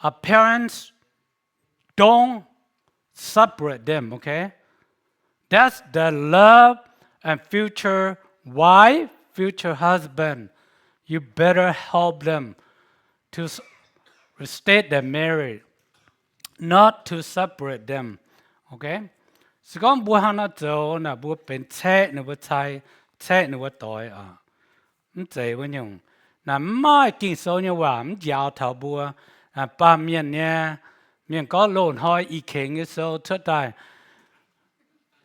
our parents don't separate them okay that's the love and future wife, future husband. You better help them to restate their marriage, not to separate them. Okay? สกอมบัวฮานาโจนะบัวเป็นแช่ในบัวไทยแช่ในบัวต่อยมันใจวันยงนะไม่กินโซเนี่ยว่ามันยาวเท่าบัวป้าเมียนเนี่ยเมียนก็โลนหอยอีเข่งโซเท่าได้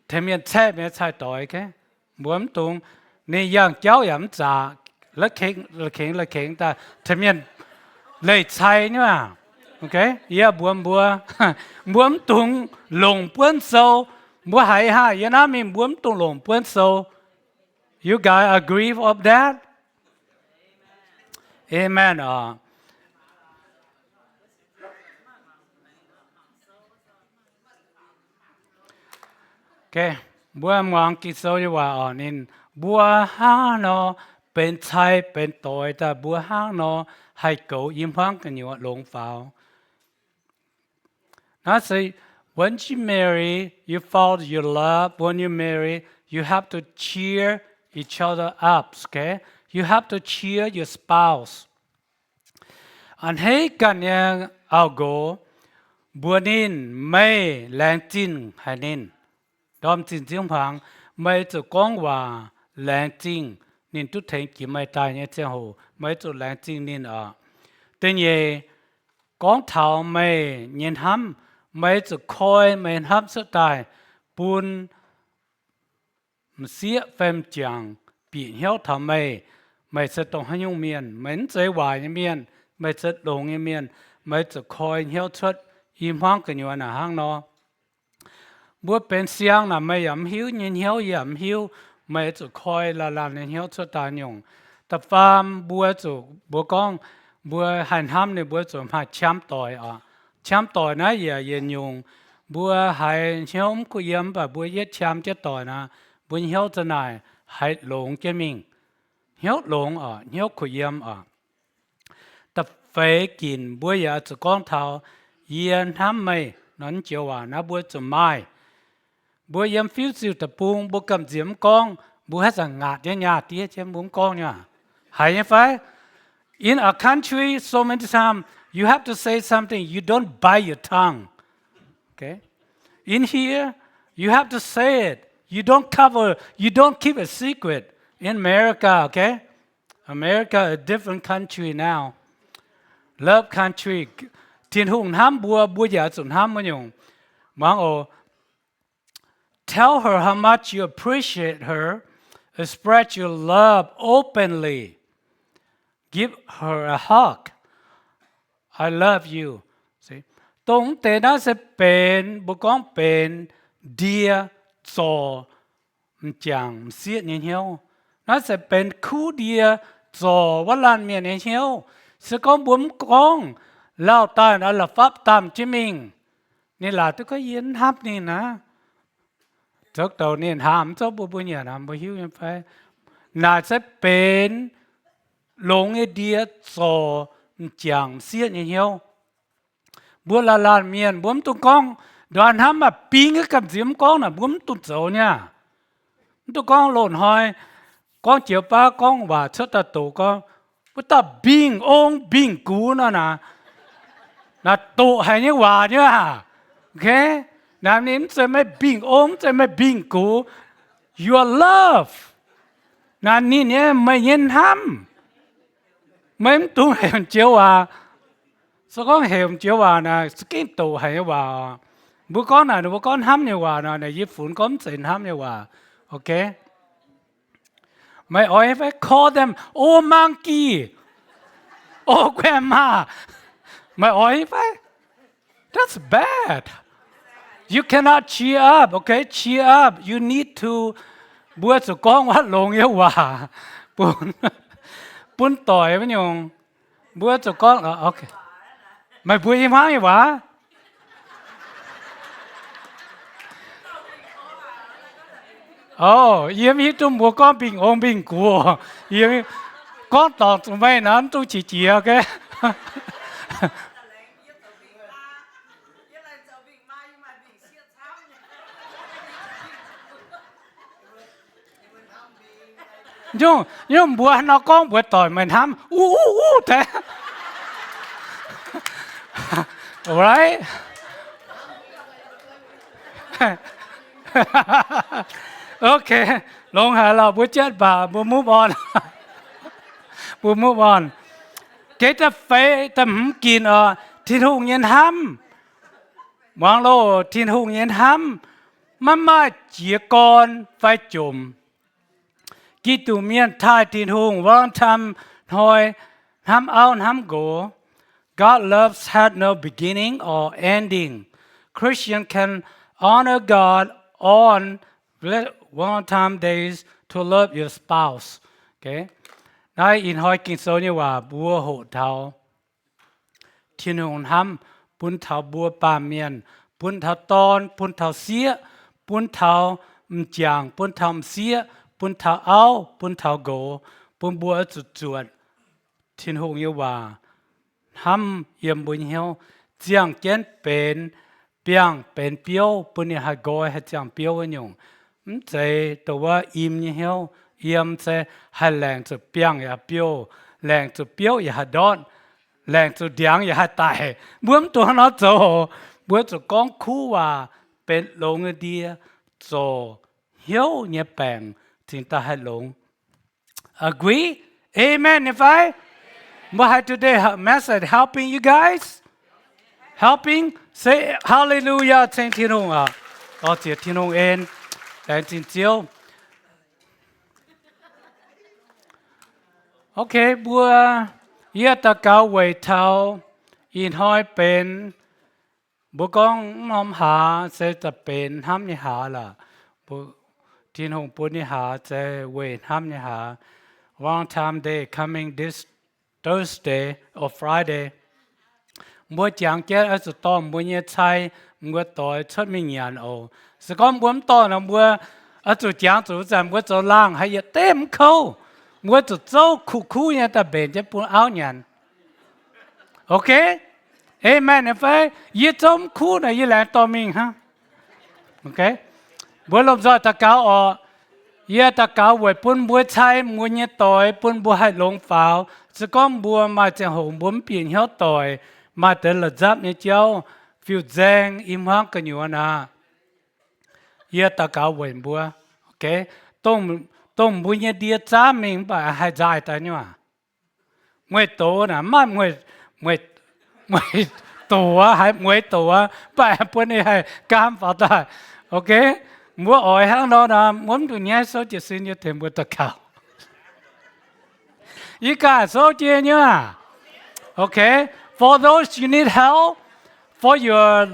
เทมียนแช่เมียนใช่ต่อยแค่บัวมันตรงนี่ยังเจ้าอย่างจ่าละเข่งแต่เทมียนเลยใช่เนี่ยโอเคเยอะบัวมันตรงหลงเปื้อนโซบัวหายหายยันน้ามีบัวมันตรงหลงเปื้อนโซ you guys agree of that amen okay บัวมองกิโซยว่านินบัวห้างนเป็นไทยเป็นต่อยแต่บัวห้างนให้เก่ายิ้มพังกันอยู่หลงฟ้าน่าสิ when you marry you fall you love when you marry you have to cheer each other up okay you have to cheer your spouse อันให้กันยังเอาโกบัวนินไม่แรงจินให้นินดอมจินเจียงพังไม่จะก้องว่าแรงจริงนินทุกเทงกี่ไม่ตายเนี่ยเจ้าหูไม่จะแรงจริงนินแต่เนี่ยก้องเท้าไม่เย็นห้ำไม่จะคอยไม่ห้ำสุดท้ายปุนเสียเฟมจังปีเหี้ยวทำไม่จะต้องให้ยงเมียนไม่ใจวายเมียนไม่จะหลงเมียนไม่จะคอยเหี้ยวชุดยิ้มห้องกันอยู่นะห้างนอบัวเป็นเสียงนะไม่ยำหิวยินเหี้ยวยำหิวไม่จะคอยละลานเหี้ยวชุดตาหยงแต่ฟาร์มบัวจะบัวกองบัวหันห้ำในบัวจะมาช้ำต่อยช้ำต่อยนะอย่าเย็นยงบัวหายเหี้ยวกุยมแบบบัวเย็ดช้ำจะต่อยนะบัวเหี้ยวจะไหนหายหลงเจมิงเหี้ยวหลงเหี้ยวกุยมแต่เฟกินบัวอยากจะก้องเท้าเย็นห้ำไม่นั้นเจียวว่านะบัวจะไม่บัวยำฟิวซิวตะปูงบัวกำเจียมกอง bố hết rằng ngạt nhá nhà tía chém bún con nha hay như phải in a country so many times you have to say something you don't bite your tongue okay in here you have to say it you don't cover you don't keep a secret in America okay America a different country now love country thiên hùng ham bua giả chuẩn ham mà nhung mang ô tell her how much you appreciate her express your love openly give her a hug I love you see ตรงแต่น่าจะเป็นบุกองเป็นเดียจอมจังเสียเนี่ยเหี้ยวน่าจะเป็นคู่เดียจอวันลานเมียเนี่ยเหี้ยวสกองบุ้มกองเล่าตายนะละฟับตามจิมิงนี่ล่ะตัวก็ยินฮับนี่นะจกตัวนี่หามเจ้าบุญเนี่ยนะบุหิวยังไปน่าจะเป็นลงไอเดียจอมจังเสียเนี่ยเหี้ยวบัวลานเมียนบุ้มตุกองดวนห้ามมาปีงกับเสียมกองน่ะบุ้มตุเจ้าเนี่ยตุกองหล่นหอยกองเจียวป้ากองว่าเชตตัวกองว่าตาบิงองบิงกูน่ะนะน่ะตัวให้เนี่ยว่าเนี่ยโอเคน้ำนี้จะไม่บิงองจะไม่บิงกู your love นั่นนี่เนี่ยไม่เย็นห้ำไม่ตุ้งเห็นเจียวว่าสกองเห็นเจียวว่านะสกินตัวให้ว่าบุกอนน่ะบุกอนห้ำเนี่ยว่านะในญี่ปุ่นก็ไม่เห็นห้ำเนี่ยว่าโอเคไม่เอาไป call them oh monkey oh grandma ไม่เอาไป that's bad you cannot cheer up okay cheer up you need to บัวสุกองวัดลงเยอะว่าปุ่นต่อยไม่ยงบัวสุกองโอเคไม่บัวยิ้มให้วะยิ้มให้ตุ้มบัวก้อนปิงองปิงกูยิ้มก้อนตอกตรงไม่นั้นตู้จีจีโอเคยุ่งบัวนอกก้องบัวต่อยไม่ทำอู้แต่alright โอเคลงหาเราบัวเจ็ดบาทบัวมูบอลบัวมูบอลเจ๊จะเฟยแต่หกินที่ทุ่งเย็นห้ำวางโลที่ทุ่งเย็นห้ำมันมาเจียกรไฟจุ่มกิตุเมียนทายที่ทุ่งวางทำหอยทำเอาทำโก God loves had no beginning or ending. Christian can honor God on one-time days to love your spouse. Okay. ในอินหอยกินโซนี่ว่าบัวโหเทาที่นุ่งทำปุ่นเทาบัวป่าเมียนปุ่นเทาตอนปุ่นเทาเสียปุ่นเทาจางปุ่นเทาเสียปุ่นเทาเอาปุ่นเทาโกปุ่นบัวจุดจวดที่นุ่งเยว่าทำเยี่ยมบุญเหี่ยวเจียงเจนเป็นเปียงเป็นเปียวปุ่นนี่หากอยให้เจียงเปียววันยงใจตัวอิ่มเหี่ยวเยี่ยมใจให้แรงจะเปียงอย่าเปียวแรงจะเปียวอย่าดอนแรงจะเดียงอย่าตายเมื่อตัวนั้นโจเมื่อจะก้องคู่ว่าเป็นลงเดียโจเหี่ยวเนี่ยแปลงถึงตาให้ลง agree amen if I But today message helping you guys? Helping? Say hallelujah 聽天空啊！多謝天空恩，靚戰招。OK， บัวเยี่ยตะเกาไว้เท้าอินห้อยเป็นบัวกองน้อมหาเสจะเป็นห้ามนิหาล่ะบัว天空ปุ่นนิหาจะเวทห้ามนิหา One time day coming this Thursday or Friday บัวจางแก่อาจจะต้องบัวเนี่ยใช้บัวต่อยชัดไม่เงียนเอาสกอมบัวต่อนะบัวอาจจะจางจุดจันบัวจะล่างให้เต็มเข้าบัวจะเจ้าคู่เนี่ยแต่เป็นจะปุ่นเอาเงียนโอเคเฮ้ยแม่เนี่ยไฟยี่จมคู่นะยี่แหลมต่อมิงฮะโอเคบัวลมจอยตะเกาออก ia ta cáo với bún bùa chai mua nhẹ tỏi bún bùa hai lông pháo chỉ có bùa mà chẳng hồng bún biển héo tỏi mà tới là giáp nhẹ cháu phiêu giang im hoang cái nhiều na ia ta cáo với bùa ok tông bùa nhẹ địa cha mình bà hai dài ta nhá mày tổ nè mà mày tổ hay mày tổ bà bún này hay cam vào ta ok mua ỏi hàng đó là muốn tụi nhé số chỉ xin như thế một tất cả ý cả số chia nhá okay for those you need help for your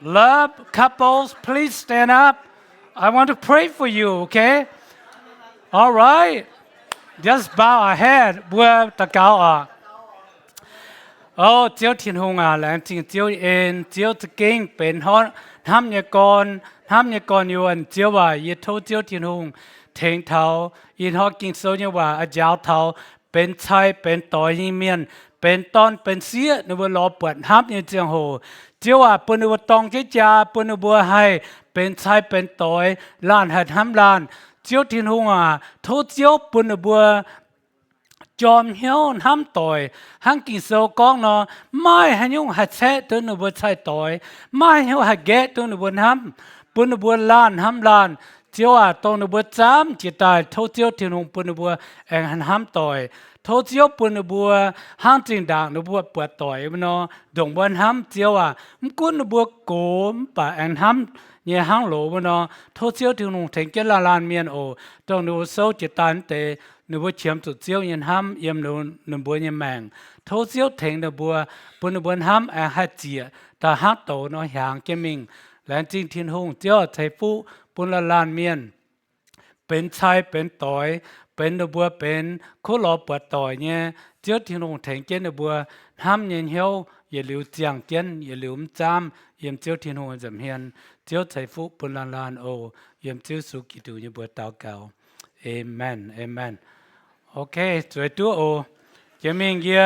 love couples please stand up I want to pray for you okay all right just bow our head bữa tất cả chiếu thiên hùng là chính chiếu in chiếu tự kinh bên họ tham nhà con yêu anh chiếuว่ายิโทchiếu thiên hùng thèn thảo in họ kinh số nhưว่าอาจารย์thảo เป็นชายเป็นต่อยเมียนเป็นตอนเป็นเสียนึกว่ารอเปิดฮับเนี่ยเจียงโหเจียวว่าปนึกว่าตองเจ้าปนึกว่าให้เป็นชายเป็นต่อยล้านหัดห้ำล้านเจียวthiên hùngโทเจียวปนึกว่าจอมเหี้ยวห้ำต่อยห้างกินโซกองเนาะไม่ให้ยุ่งหัดแช่ตัวนึกว่าใช่ต่อยไม่ให้ยุ่งหัดแกะตัวนึกว่าห้ำปนึกว่าล้านห้ำล้านเจียวตัวนึกว่าจ้ำจิตตายโทเจียวthiên hùngปนึกว่าเองหันห้ำต่อยโทเจียวปนบัวห้างจิงด่างนบัวปวดต่อยมันเนาะดงบนห้ำเจียวมันกุ้นบัวโกมป่าแอนห้ำเนี่ยห้างโหลมันเนาะโทเจียวถึงหนุ่งถึงเจลาลานเมียนโอต้องนูโซจิตานเตนบัวเฉียมสุดเจียวยันห้ำเยี่ยมนูบัวยันแมงโทเจียวถึงนบัวปนบัวห้ำแอนฮัดเจียแต่ฮักโตเนาะหางเกมิงและจริงทิ้งหงเจียวไทฟูปนละลานเมียนเป็นชายเป็นต่อยเป็นนบัวเป็นคู่หล่อปวดต่อยเนี่ยเจ้าที่ลงแทงเจนนบัวห้ามเย็นเหี่ยวอย่าลืมเจียงเจนอย่าลืมจามเยี่ยมเจ้าที่ลงจำเฮียนเจ้าใจฟุปุลลานโอเยี่ยมเจ้าสุกิตูยบัวเตาเก่าเอเมนเอเมนโอเคสวยตัวโอเจมิงเกีย